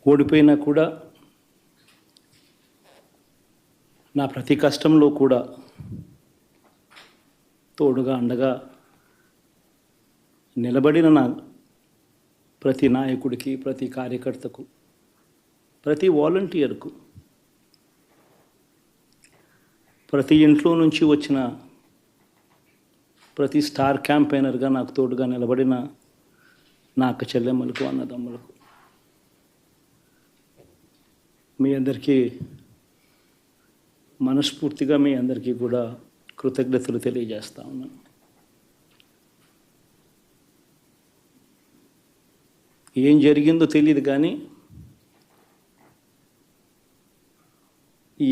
ఓడిపోయినా కూడా నా ప్రతి కష్టంలో కూడా తోడుగా అండగా నిలబడిన నా ప్రతి నాయకుడికి, ప్రతి కార్యకర్తకు, ప్రతి వాలంటీర్కు, ప్రతి ఇంట్లో నుంచి వచ్చిన ప్రతి స్టార్ క్యాంపెయినర్గా నాకు తోడుగా నిలబడిన నా అక్క చెల్లెమ్మలకు, అన్నదమ్ములకు, మీ అందరికీ మనస్ఫూర్తిగా మీ అందరికీ కూడా కృతజ్ఞతలు తెలియజేస్తా ఉన్నాను. ఏం జరిగిందో తెలియదు కానీ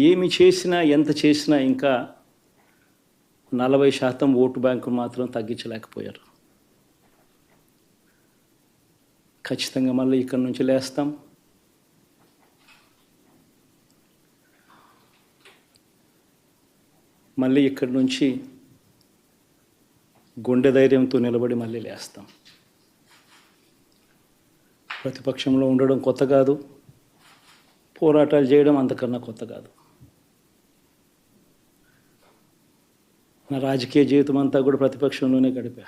ఏమి చేసినా, ఎంత చేసినా ఇంకా 40% ఓటు బ్యాంకు మాత్రం తగ్గించలేకపోయారు. ఖచ్చితంగా మళ్ళీ ఇక్కడి నుంచి లేస్తాం. మళ్ళీ ఇక్కడి నుంచి గుండె ధైర్యంతో నిలబడి మళ్ళీ లేస్తాం. ప్రతిపక్షంలో ఉండడం కొత్త కాదు, పోరాటాలు చేయడం అంతకన్నా కొత్త కాదు. నా రాజకీయ జీవితం అంతా కూడా ప్రతిపక్షంలోనే గడిపా,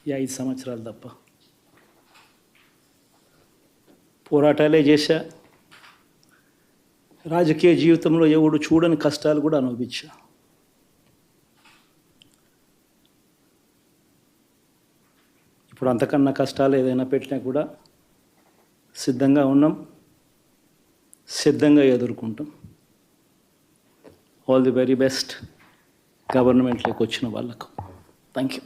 ఈ 5 సంవత్సరాలు తప్ప. పోరాటాలే చేశా. రాజకీయ జీవితంలో ఎవడు చూడని కష్టాలు కూడా అనుభవించా. ఇప్పుడు అంతకన్నా కష్టాలు ఏదైనా పెట్టినా కూడా సిద్ధంగా ఉన్నాం, సిద్ధంగా ఎదుర్కొంటాం. ఆల్ ది వెరీ బెస్ట్ గవర్నమెంట్లోకి వచ్చిన వాళ్ళకు. Thank you.